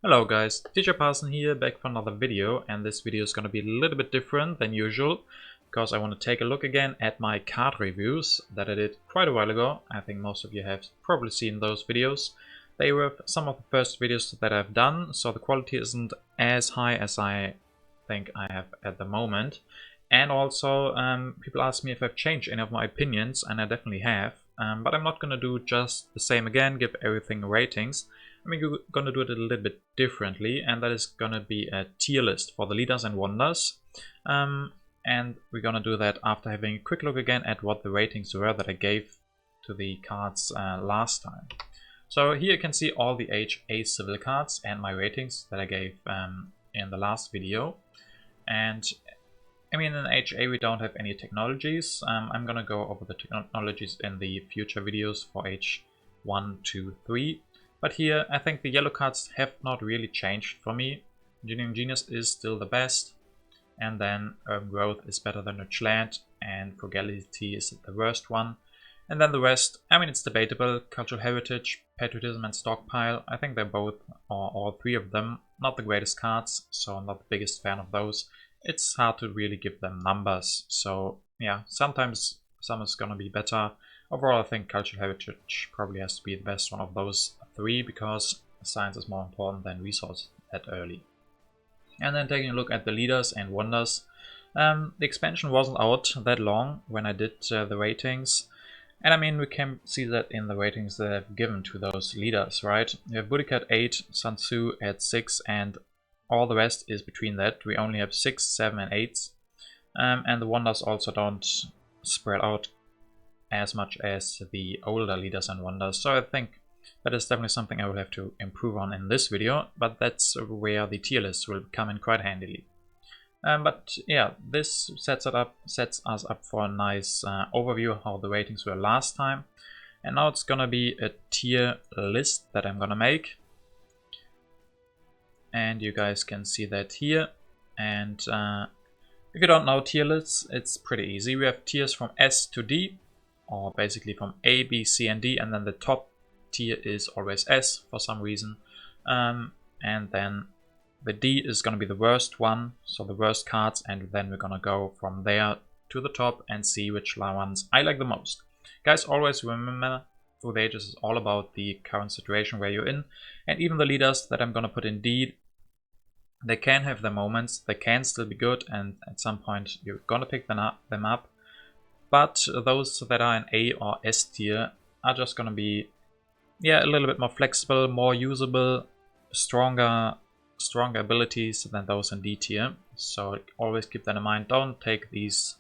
Hello guys, DJParson here, back for another video, and this video is going to be a little bit different than usual because I want to take a look again at my card reviews that I did quite a while ago. I think most of you have probably seen those videos. They were some of the first videos that I've done, so the quality isn't as high as I think I have at the moment. And also, people ask me if I've changed any of my opinions, and I definitely have. But I'm not going to do just the same again, give everything ratings. We're going to do it a little bit differently, and that is going to be a tier list for the leaders and wonders. And we're going to do that after having a quick look again at what the ratings were that I gave to the cards last time. So here you can see all the HA civil cards and my ratings that I gave in the last video. And I mean, in HA we don't have any technologies. I'm going to go over the technologies in the future videos for H1, 2, 3. But here, I think the yellow cards have not really changed for me. Engineering Genius is still the best. And then Urban Growth is better than Rich Land. And Frugality is the worst one. And then the rest, I mean, it's debatable. Cultural Heritage, Patriotism and Stockpile. I think they're both, or all three of them, not the greatest cards. So I'm not the biggest fan of those. It's hard to really give them numbers. So yeah, sometimes some is going to be better. Overall, I think Cultural Heritage probably has to be the best one of those three because science is more important than resource that early. And then taking a look at the leaders and wonders. The expansion wasn't out that long when I did the ratings. And I mean, we can see that in the ratings that I've given to those leaders, right? We have Boudica at 8, Sun Tzu at 6, and all the rest is between that. We only have 6, 7, and 8s. And the wonders also don't spread out as much as the older leaders and wonders. So I think that is definitely something I will have to improve on in this video, but that's where the tier list will come in quite handily. But yeah, this sets us up for a nice overview of how the ratings were last time. And now it's gonna be a tier list that I'm gonna make. And you guys can see that here. And if you don't know tier lists, it's pretty easy. We have tiers from S to D, or basically from A, B, C, and D, and then the top tier is always S for some reason. And then the D is going to be the worst one, so the worst cards, and then we're going to go from there to the top and see which ones I like the most. Guys, always remember, through the ages is all about the current situation where you're in, and even the leaders that I'm going to put in D, they can have their moments, they can still be good, and at some point you're going to pick them up. But those that are in A or S tier are just going to be, yeah, a little bit more flexible, more usable, stronger abilities than those in D tier. So always keep that in mind. Don't take these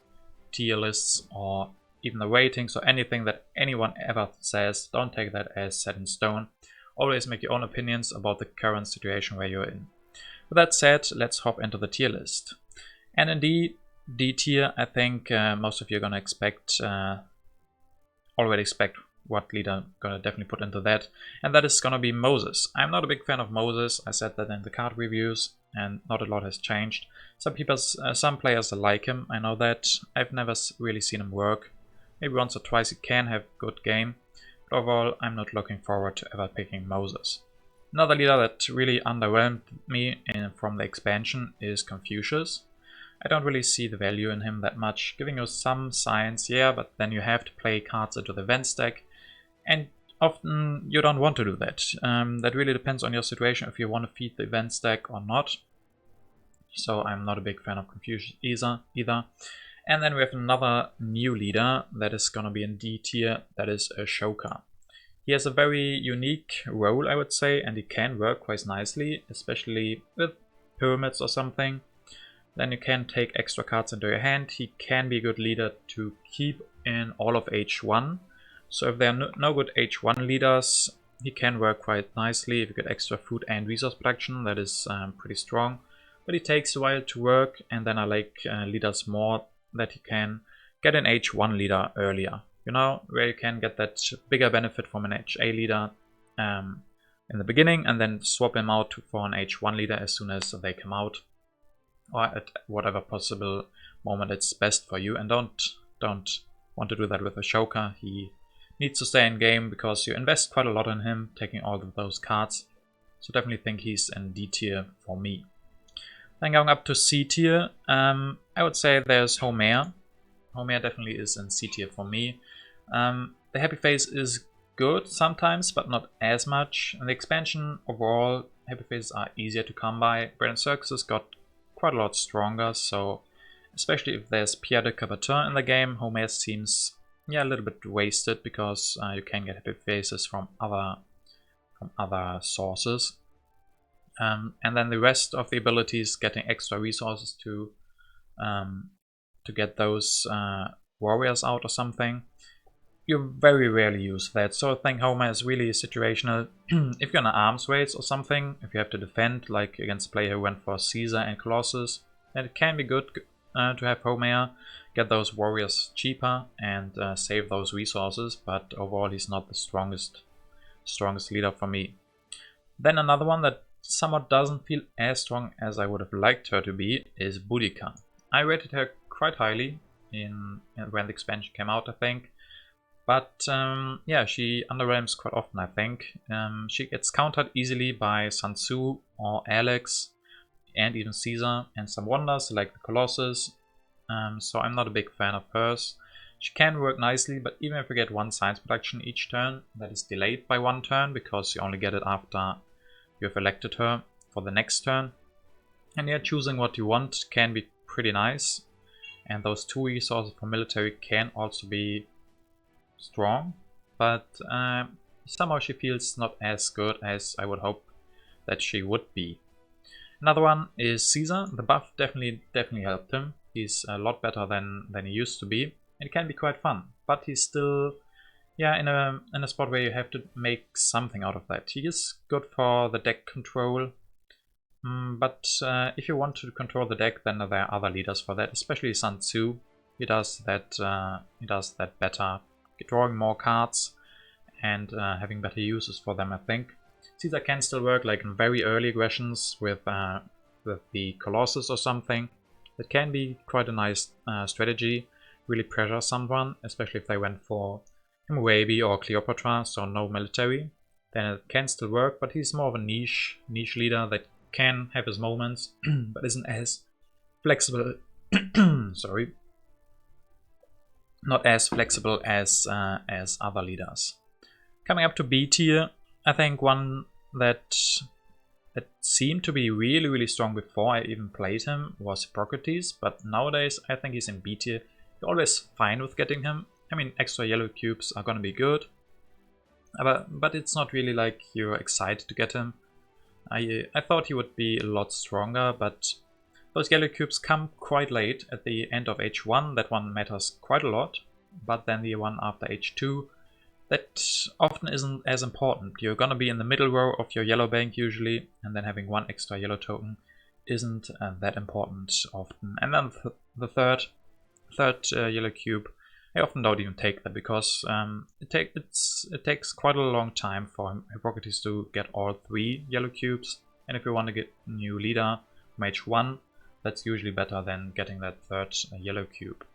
tier lists or even the ratings or anything that anyone ever says. Don't take that as set in stone. Always make your own opinions about the current situation where you're in. With that said, let's hop into the tier list. And in D tier, I think most of you are going to already expect what leader I'm going to definitely put into that. And that is going to be Moses. I'm not a big fan of Moses. I said that in the card reviews, and not a lot has changed. Some players like him, I know that. I've never really seen him work. Maybe once or twice he can have a good game. But overall, I'm not looking forward to ever picking Moses. Another leader that really underwhelmed me from the expansion is Confucius. I don't really see the value in him that much, giving you some science, yeah, but then you have to play cards into the event stack, and often you don't want to do that. That really depends on your situation, if you want to feed the event stack or not. So I'm not a big fan of Confucius either. And then we have another new leader that is going to be in D tier, that is Ashoka. He has a very unique role, I would say, and he can work quite nicely, especially with pyramids or something. Then you can take extra cards into your hand. He can be a good leader to keep in all of H1. So if there are no good H1 leaders, he can work quite nicely. If you get extra food and resource production, that is pretty strong. But it takes a while to work, and then I like leaders more that you can get an H1 leader earlier. You know, where you can get that bigger benefit from an HA leader in the beginning, and then swap them out for an H1 leader as soon as they come out, or at whatever possible moment it's best for you. And don't want to do that with Ashoka. He needs to stay in game because you invest quite a lot in him, taking all of those cards. So definitely think he's in D tier for me. Then going up to C tier, I would say there's Homer. Homer definitely is in C tier for me. The Happy Face is good sometimes, but not as much. In the expansion overall, Happy Faces are easier to come by. Bread and Circuses got quite a lot stronger, so especially if there's Pierre de Cabotin in the game, Homer seems a little bit wasted because you can get Happy Faces from other sources. And then the rest of the abilities, getting extra resources to get those warriors out or something, you very rarely use that. So I think Homer is really situational. If you're in an arms race or something, if you have to defend, like against a player who went for Caesar and Colossus, then it can be good to have Homer, get those warriors cheaper and save those resources, but overall he's not the strongest leader for me. Then another one that somewhat doesn't feel as strong as I would have liked her to be is Boudica. I rated her quite highly when the expansion came out, I think. But yeah, she underwhelms quite often, I think. She gets countered easily by Sun Tzu or Alex and even Caesar and some wonders like the Colossus. So I'm not a big fan of hers. She can work nicely, but even if you get one science production each turn, that is delayed by one turn because you only get it after you have elected her for the next turn. And yeah, choosing what you want can be pretty nice. And those 2 resources for military can also be strong, but somehow she feels not as good as I would hope that she would be. Another one is Caesar. The buff definitely helped him. He's a lot better than he used to be. It can be quite fun, but he's still in a spot where you have to make something out of that. He is good for the deck control, but if you want to control the deck, then there are other leaders for that, especially Sun Tzu. He does that better, drawing more cards and having better uses for them, I think. Caesar can still work like in very early aggressions with the Colossus or something. It can be quite a nice strategy, really pressure someone, especially if they went for Hammurabi or Cleopatra, so no military. Then it can still work, but he's more of a niche leader that can have his moments, but isn't as flexible. Sorry, not as flexible as other leaders. Coming up to B tier, I think one that seemed to be really strong before I even played him was Hippocrates, but nowadays I think he's in B tier. You're always fine with getting him. I mean, extra yellow cubes are gonna be good, but it's not really like you're excited to get him. I thought he would be a lot stronger, but those yellow cubes come quite late at the end of H1. That one matters quite a lot, but then the one after H2, that often isn't as important. You're gonna be in the middle row of your yellow bank usually, and then having one extra yellow token isn't that important often. And then the third yellow cube, I often don't even take that because it takes quite a long time for Hippocrates to get all 3 yellow cubes, and if you want to get a new leader from H1, that's usually better than getting that 3rd yellow cube.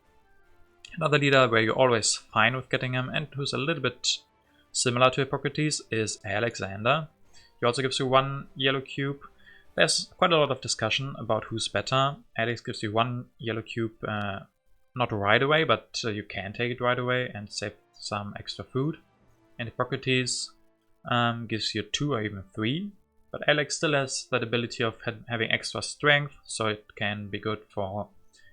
Another leader where you're always fine with getting him and who's a little bit similar to Hippocrates is Alexander. He also gives you 1 yellow cube. There's quite a lot of discussion about who's better. Alex gives you 1 yellow cube not right away, but you can take it right away and save some extra food. And Hippocrates gives you 2 or even 3. But Alex still has that ability of having extra strength, so it can be good for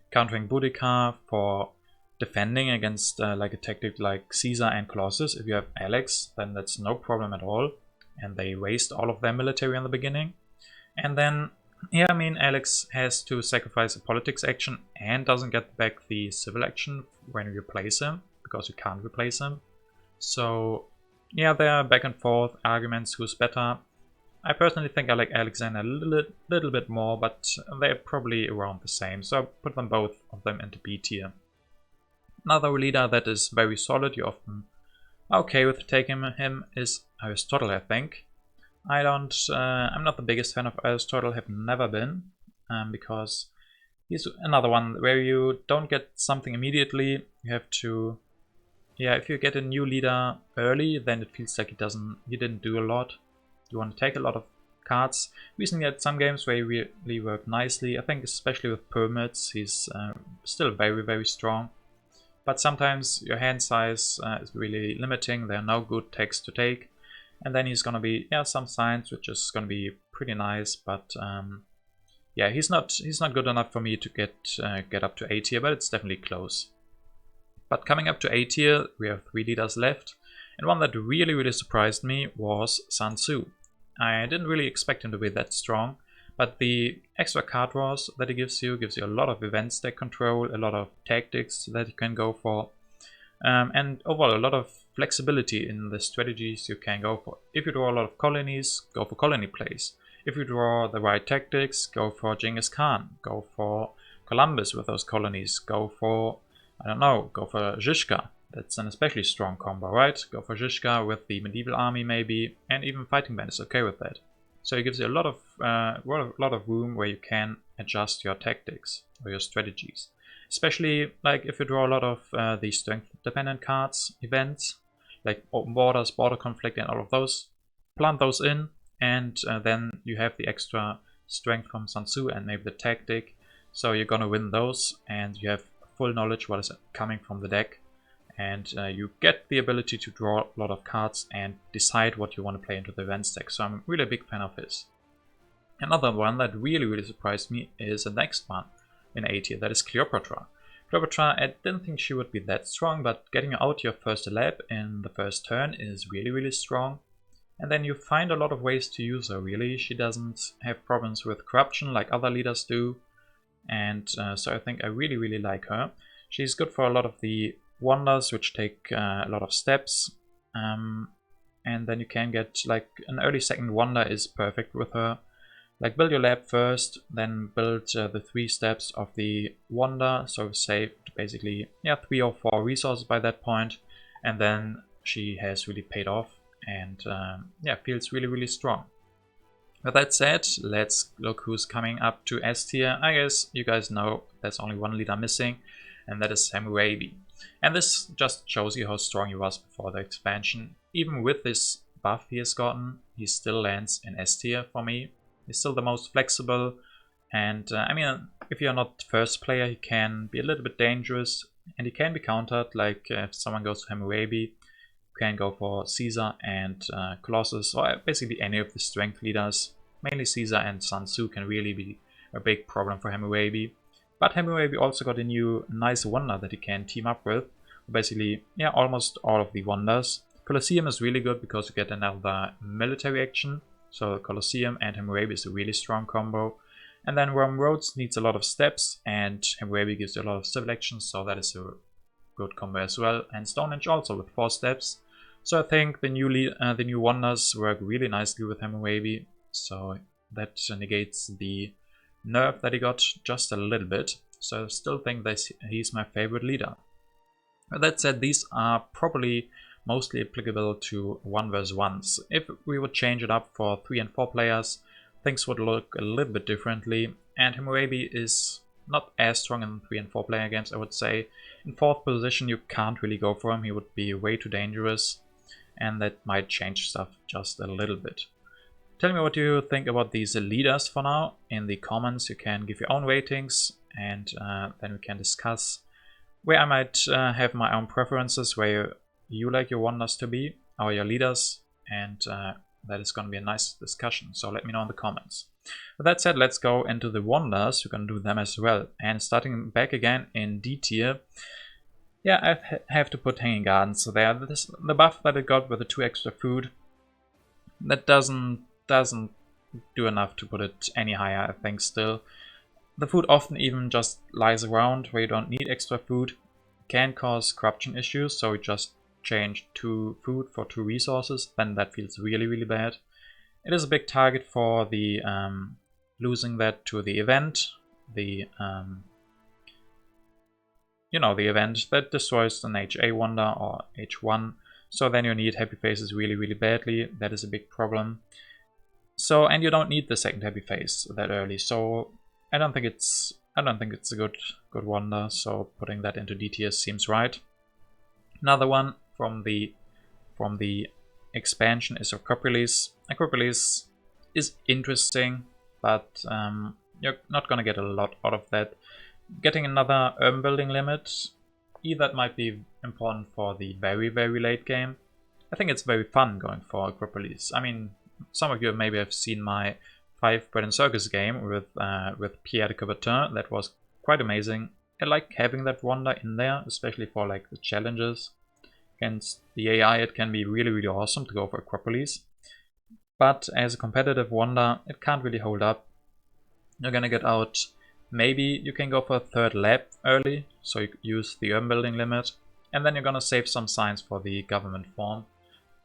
countering Boudica, for defending against like a tactic like Caesar and Colossus. If you have Alex, then that's no problem at all. And they waste all of their military in the beginning. And then, yeah, I mean, Alex has to sacrifice a politics action and doesn't get back the civil action when you replace him, because you can't replace him. So, yeah, there are back and forth arguments who's better. I personally think I like Alexander a little bit more, but they're probably around the same. So I put them both of them into B tier. Another leader that is very solid, you often are okay with taking him, is Aristotle, I think. I'm not the biggest fan of Aristotle, have never been, because he's another one where you don't get something immediately. You have to, yeah, if you get a new leader early, then it feels like he didn't do a lot. You want to take a lot of cards. We've seen at some games where he really worked nicely. I think especially with permits, he's still very, very strong. But sometimes your hand size is really limiting. There are no good techs to take. And then he's going to be, yeah, some science, which is going to be pretty nice. But yeah, he's not good enough for me to get up to A tier, but it's definitely close. But coming up to A tier, we have 3 leaders left. And one that really, really surprised me was Sun Tzu. I didn't really expect him to be that strong, but the extra card draws that he gives you a lot of event stack control, a lot of tactics that you can go for, and overall a lot of flexibility in the strategies you can go for. If you draw a lot of colonies, go for colony plays. If you draw the right tactics, go for Genghis Khan, go for Columbus with those colonies, go for, I don't know, go for Zhishka. That's an especially strong combo, right? Go for Zhishka with the medieval army maybe, and even fighting band is okay with that. So it gives you a lot of room where you can adjust your tactics or your strategies. Especially like if you draw a lot of the strength dependent cards, events, like open borders, border conflict and all of those, plant those in, and then you have the extra strength from Sun Tzu and maybe the tactic. So you're gonna win those, and you have full knowledge what is coming from the deck. And you get the ability to draw a lot of cards and decide what you want to play into the event stack. So I'm really a big fan of his. Another one that really, really surprised me is the next one in A tier, that is Cleopatra. Cleopatra, I didn't think she would be that strong, but getting out your first lab in the first turn is really, really strong. And then you find a lot of ways to use her, really. She doesn't have problems with corruption like other leaders do. And so I think I really, really like her. She's good for a lot of the wonders, which take a lot of steps, and then you can get like an early second wonder is perfect with her. Like build your lab first, then build the 3 steps of the wonder, so we've saved basically 3 or 4 resources by that point, and then she has really paid off and feels really, really strong. With that said, let's look who's coming up to S tier. I guess you guys know there's only one leader missing, and that is Hammurabi. And this just shows you how strong he was before the expansion. Even with this buff he has gotten, he still lands in S tier for me. He's still the most flexible, and I mean, if you're not first player, he can be a little bit dangerous, and he can be countered. Like if someone goes to Hammurabi, you can go for Caesar and Colossus, or basically any of the strength leaders. Mainly Caesar and Sun Tzu can really be a big problem for Hammurabi. But Hammurabi also got a new nice wonder that he can team up with. Basically, almost all of the wonders. Colosseum is really good because you get another military action. So Colosseum and Hammurabi is a really strong combo. And then Rome Roads needs a lot of steps, and Hammurabi gives you a lot of civil actions, so that is a good combo as well. And Stonehenge also with 4 steps. So I think the new wonders work really nicely with Hammurabi. So that negates the nerf that he got just a little bit. So I still think that he's my favorite leader. That said, these are probably mostly applicable to 1 vs 1s. If we would change it up for 3 and 4 players, things would look a little bit differently. And Hammurabi is not as strong in 3 and 4 player games, I would say. In 4th position you can't really go for him, he would be way too dangerous. And that might change stuff just a little bit. Tell me what you think about these leaders for now. In the comments you can give your own ratings, and then we can discuss where I might have my own preferences, where you like your wonders to be, or your leaders, and that is going to be a nice discussion, so let me know in the comments. With that said, let's go into the wonders. We're going to do them as well. And starting back again in D tier, I have to put Hanging Gardens there. The buff that it got with the 2 extra food, that doesn't do enough to put it any higher, I think. Still, the food often even just lies around where you don't need extra food. It can cause corruption issues, so we just change 2 food for 2 resources, then that feels really, really bad. It is a big target for the losing that to the event, the the event that destroys an HA wonder or H1. So then you need Happy Faces really, really badly. That is a big problem. So, and you don't need the second Happy Face that early. So I don't think it's a good wonder. So putting that into D tier seems right. Another one from the expansion is Acropolis. Acropolis is interesting, but you're not gonna get a lot out of that. Getting another urban building limit, that might be important for the very, very late game. I think it's very fun going for Acropolis. I mean, some of you maybe have seen my 5 Bread and Circus game with Pierre de Coubertin. That was quite amazing. I like having that wonder in there, especially for like the challenges. Against the AI, it can be really, really awesome to go for Acropolis. But as a competitive wonder, it can't really hold up. You're gonna get out, maybe you can go for a third lab early, so you use the urban building limit, and then you're gonna save some science for the government form.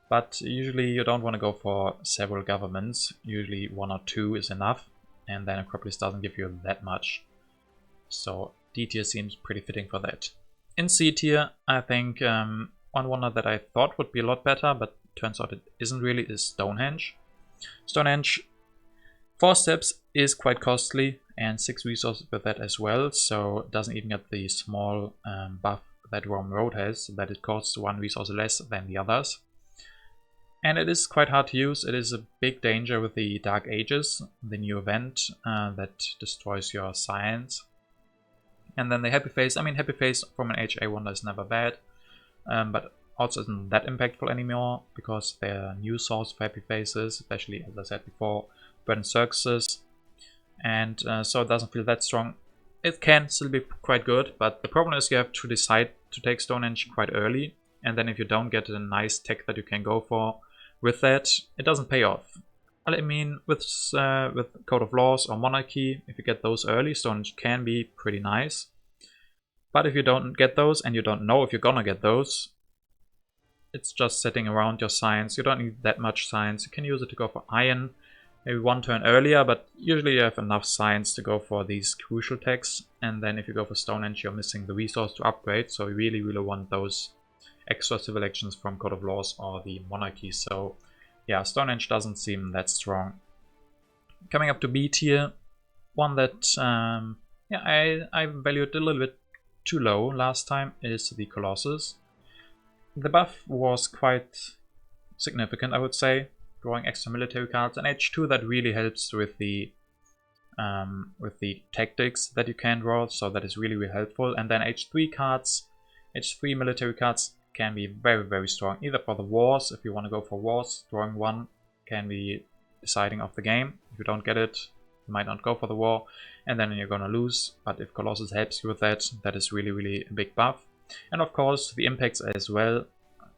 But usually you don't want to go for several governments, usually 1 or 2 is enough, and then Acropolis doesn't give you that much. So D tier seems pretty fitting for that. In C tier, I think one wonder that I thought would be a lot better, but turns out it isn't really, is Stonehenge. Stonehenge, 4 steps is quite costly, and 6 resources with that as well, so it doesn't even get the small buff that Rome Road has, that it costs 1 resource less than the others. And it is quite hard to use. It is a big danger with the Dark Ages, the new event that destroys your science. And then the Happy Face. I mean, Happy Face from an HA wonder is never bad, but also isn't that impactful anymore because there are new source of Happy Faces, especially, as I said before, Bread and Circuses. And so it doesn't feel that strong. It can still be quite good, but the problem is you have to decide to take Stonehenge quite early. And then if you don't get a nice tech that you can go for with that, it doesn't pay off. I mean, with Code of Laws or Monarchy, if you get those early, Stonehenge can be pretty nice. But if you don't get those, and you don't know if you're gonna get those, it's just sitting around your science. You don't need that much science. You can use it to go for Iron, maybe 1 turn earlier, but usually you have enough science to go for these crucial techs. And then if you go for Stonehenge, you're missing the resource to upgrade, so you really, really want those extra civil actions from Code of Laws or the Monarchy. So yeah, Stonehenge doesn't seem that strong. Coming up to B tier, one that I valued a little bit too low last time is the Colossus. The buff was quite significant, I would say, drawing extra military cards, and H2 that really helps with the tactics that you can draw, so that is really, really helpful. And then H3 cards, H3 military cards can be very, very strong, either for the wars. If you want to go for wars, drawing 1 can be deciding of the game. If you don't get it, you might not go for the war, and then you're gonna lose. But if Colossus helps you with that, that is really, really a big buff. And of course, the impacts as well,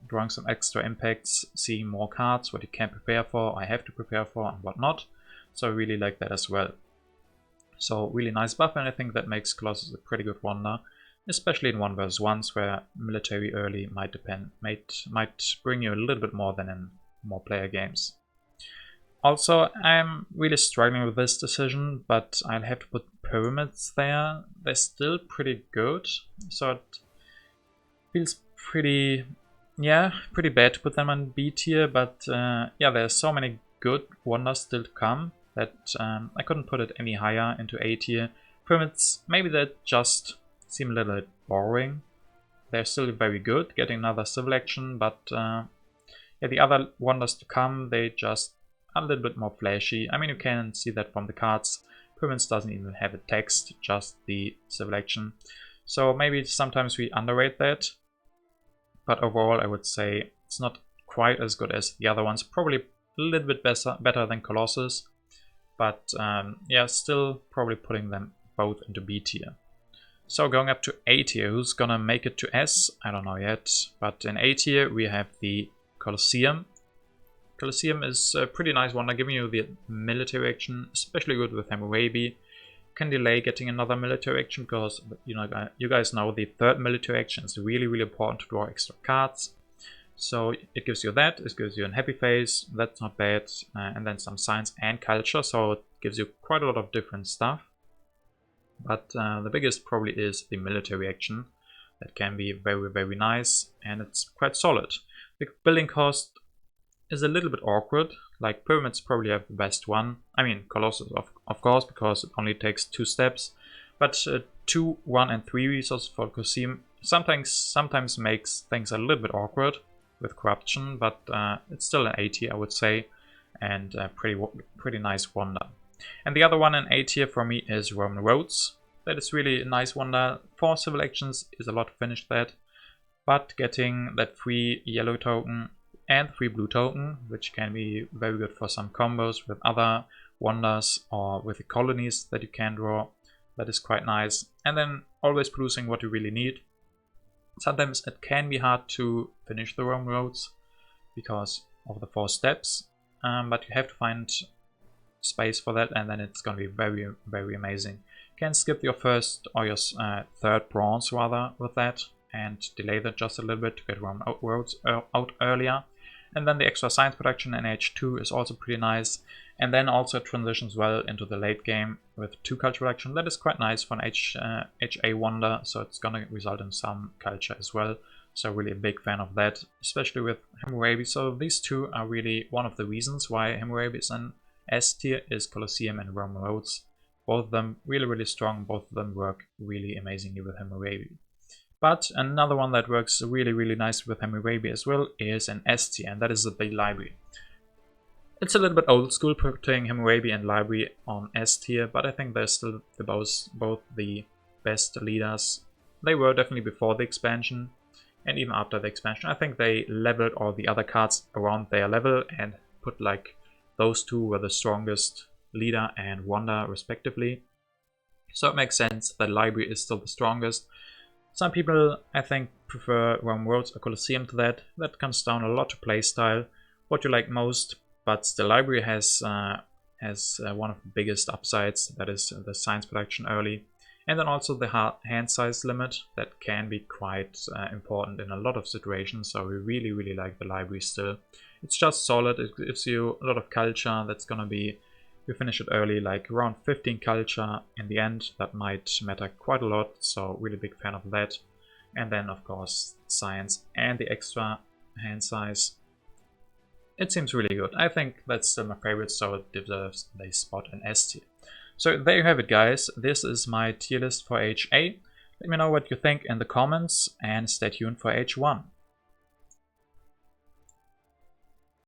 drawing some extra impacts, seeing more cards, what you can prepare for, I have to prepare for, and whatnot. So I really like that as well. So really nice buff, and I think that makes Colossus a pretty good wonder, especially in 1 vs 1s where military early might bring you a little bit more than in more player games. Also, I'm really struggling with this decision, but I'll have to put pyramids there. They're still pretty good, so it feels pretty bad to put them on B tier, but yeah, there's so many good wonders still to come that I couldn't put it any higher into A tier. Pyramids, maybe that just seem a little bit boring. They're still very good, getting another civil action, but yeah, the other wonders to come, they just are a little bit more flashy. I mean, you can see that from the cards. Pyramids doesn't even have a text, just the civil action. So maybe sometimes we underrate that, but overall I would say it's not quite as good as the other ones. Probably a little bit better than Colossus, but yeah, still probably putting them both into B tier. So going up to A tier, who's gonna make it to S? I don't know yet, but in A tier we have the Colosseum. Colosseum is a pretty nice wonder, giving you the military action, especially good with Hammurabi. Can delay getting another military action because you guys know the 3rd military action is really, really important to draw extra cards. So it gives you that, it gives you a happy face, that's not bad, and then some science and culture, so it gives you quite a lot of different stuff. But the biggest probably is the military action. That can be very, very nice, and it's quite solid. The building cost is a little bit awkward. Like pyramids probably have the best one. I mean, Colossus of course, because it only takes 2 steps. But 2, 1, and 3 resources for Colosseum sometimes makes things a little bit awkward with corruption, but it's still an A tier, I would say. and pretty nice wonder. And the other one in A tier for me is Roman Roads. That is really a nice wonder. 4 civil actions is a lot to finish that, but getting that free yellow token and free blue token, which can be very good for some combos with other wonders or with the colonies that you can draw, that is quite nice. And then always producing what you really need. Sometimes it can be hard to finish the Roman Roads because of the 4 steps, but you have to find space for that, and then it's going to be very, very amazing. You can skip your first or your third bronze rather with that and delay that just a little bit to get Roman Roads out earlier. And then the extra science production in H2 is also pretty nice. And then also transitions well into the late game with 2 culture production. That is quite nice for an HA wonder, so it's gonna result in some culture as well. So really a big fan of that, especially with Hammurabi. So these 2 are really one of the reasons why Hammurabi is an S tier, is Colosseum and Roman Roads. Both of them really, really strong. Both of them work really amazingly with Hammurabi. But another one that works really, really nice with Hammurabi as well is an S tier, and that is the library. It's a little bit old school putting Hammurabi and library on S tier, but I think they're still both the best leaders. They were definitely before the expansion, and even after the expansion. I think they leveled all the other cards around their level and put like those 2 were the strongest leader and wonder respectively. So it makes sense that library is still the strongest. Some people, I think, prefer Roman Roads or Colosseum to that. That comes down a lot to playstyle, what you like most. But the library has one of the biggest upsides, that is the science production early. And then also the hand size limit, that can be quite important in a lot of situations. So we really, really like the library still. It's just solid, it gives you a lot of culture. That's gonna be, you finish it early, like around 15 culture in the end. That might matter quite a lot, so really big fan of that. And then of course science and the extra hand size. It seems really good. I think that's still my favorite, so it deserves the spot in S tier. So there you have it, guys. This is my tier list for HA. Let me know what you think in the comments and stay tuned for H1.